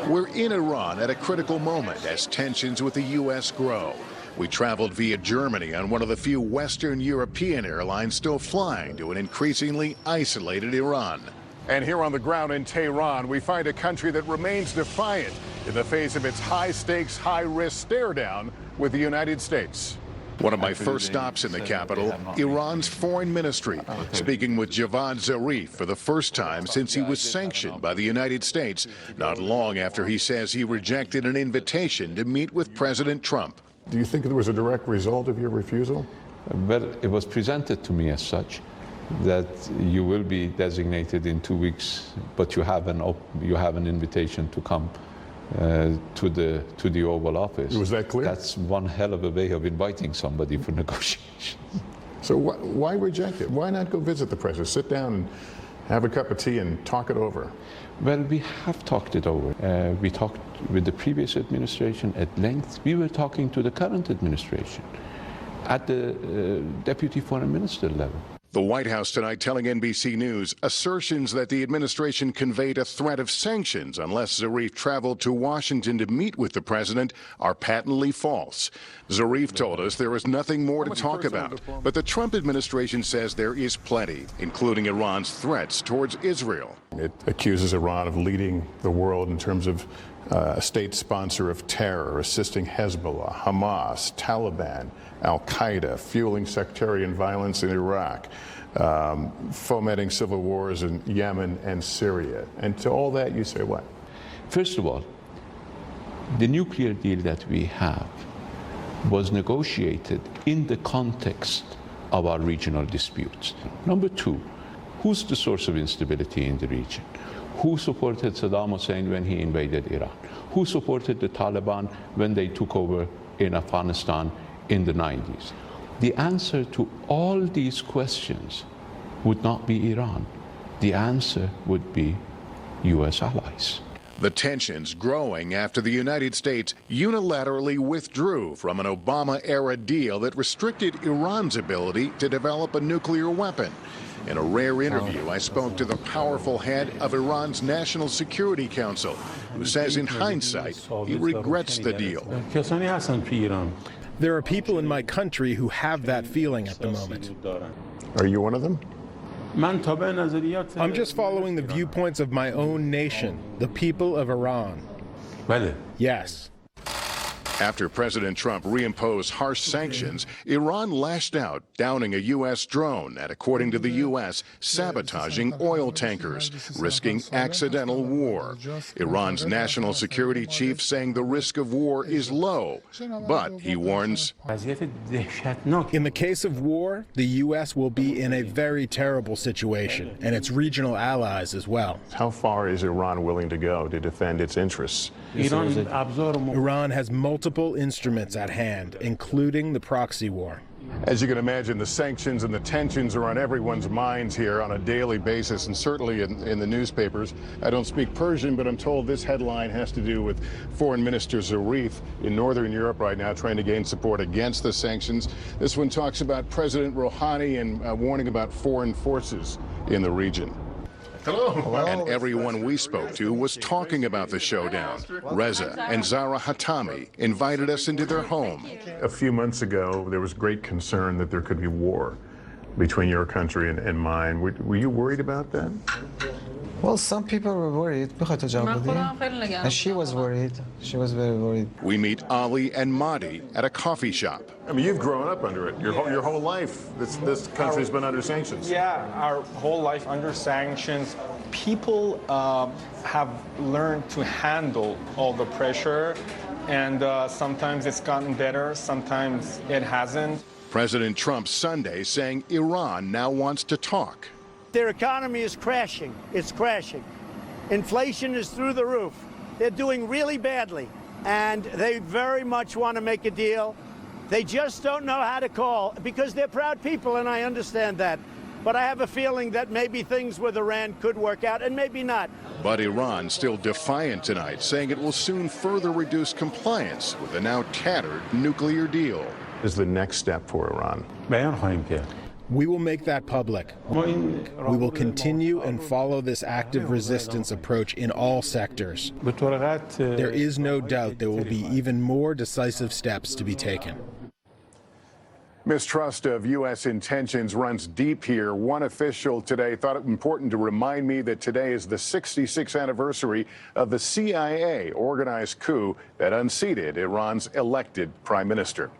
We're in Iran at a critical moment as tensions with the U.S. grow. We traveled via Germany on one of the few Western European airlines still flying to an increasingly isolated Iran. And here on the ground in Tehran, we find a country that remains defiant in the face of its high-stakes, high-risk stare-down with the United States. One of my first stops in the capital, Iran's foreign ministry, speaking with Javad Zarif for the first time since he was sanctioned by the United States, not long after he says he rejected an invitation to meet with President Trump. Do you think there was a direct result of your refusal? Well, it was presented to me as such, that you will be designated in 2 weeks, but you have an invitation to come to the Oval Office. Was that clear? That's one hell of a way of inviting somebody for negotiation. So why reject it? Why not go visit the president, sit down and have a cup of tea and talk it over? Well, we have talked it over. We talked with the previous administration at length. We were talking to the current administration at the deputy foreign minister level. The White House tonight telling NBC News assertions that the administration conveyed a threat of sanctions unless Zarif traveled to Washington to meet with the president are patently false. Zarif told us there is nothing more to talk about, but the Trump administration says there is plenty, including Iran's threats towards Israel. It accuses Iran of leading the world in terms of a state sponsor of terror, assisting Hezbollah, Hamas, Taliban, Al-Qaeda, fueling sectarian violence in Iraq, fomenting civil wars in Yemen and Syria. And to all that, you say what? First of all, the nuclear deal that we have was negotiated in the context of our regional disputes. Number two, who's the source of instability in the region? Who supported Saddam Hussein when he invaded Iraq? Who supported the Taliban when they took over in Afghanistan in the 90s? The answer to all these questions would not be Iran. The answer would be U.S. allies. The tensions growing after the United States unilaterally withdrew from an Obama-era deal that restricted Iran's ability to develop a nuclear weapon. In a rare interview, I spoke to the powerful head of Iran's National Security Council, who says in hindsight he regrets the deal. There are people in my country who have that feeling at the moment. Are you one of them? I'm just following the viewpoints of my own nation, the people of Iran. Yes. After President Trump reimposed harsh sanctions, Iran lashed out, downing a U.S. drone and, according to the U.S., sabotaging oil tankers, risking accidental war. Iran's national security chief saying the risk of war is low, but he warns, in the case of war, the U.S. will be in a very terrible situation, and its regional allies as well. How far is Iran willing to go to defend its interests? Iran has multiple instruments at hand, including the proxy war. As you can imagine, the sanctions and the tensions are on everyone's minds here on a daily basis, and certainly in the newspapers. I don't speak Persian, but I'm told this headline has to do with Foreign Minister Zarif in Northern Europe right now trying to gain support against the sanctions. This one talks about President Rouhani and warning about foreign forces in the region. Hello. And everyone we spoke to was talking about the showdown. Reza and Zara Hatami invited us into their home. A few months ago, there was great concern that there could be war between your country and mine. Were you worried about that? Well, some people were worried. And she was worried. She was very worried. We meet Ali and Mahdi at a coffee shop. I mean, you've grown up under it. Your whole life, this country's been under sanctions. Yeah, our whole life under sanctions. People have learned to handle all the pressure, and sometimes it's gotten better, sometimes it hasn't. President Trump Sunday saying Iran now wants to talk. Their economy is crashing. It's crashing. Inflation is through the roof. They're doing really badly, and they very much want to make a deal. They just don't know how to call because they're proud people, and I understand that. But I have a feeling that maybe things with Iran could work out, and maybe not. But Iran still defiant tonight, saying it will soon further reduce compliance with the now tattered nuclear deal. Is the next step for Iran? We will make that public. We will continue and follow this active resistance approach in all sectors. There is no doubt there will be even more decisive steps to be taken. Mistrust of U.S. intentions runs deep here. One official today thought it important to remind me that today is the 66th anniversary of the CIA organized coup that unseated Iran's elected prime minister.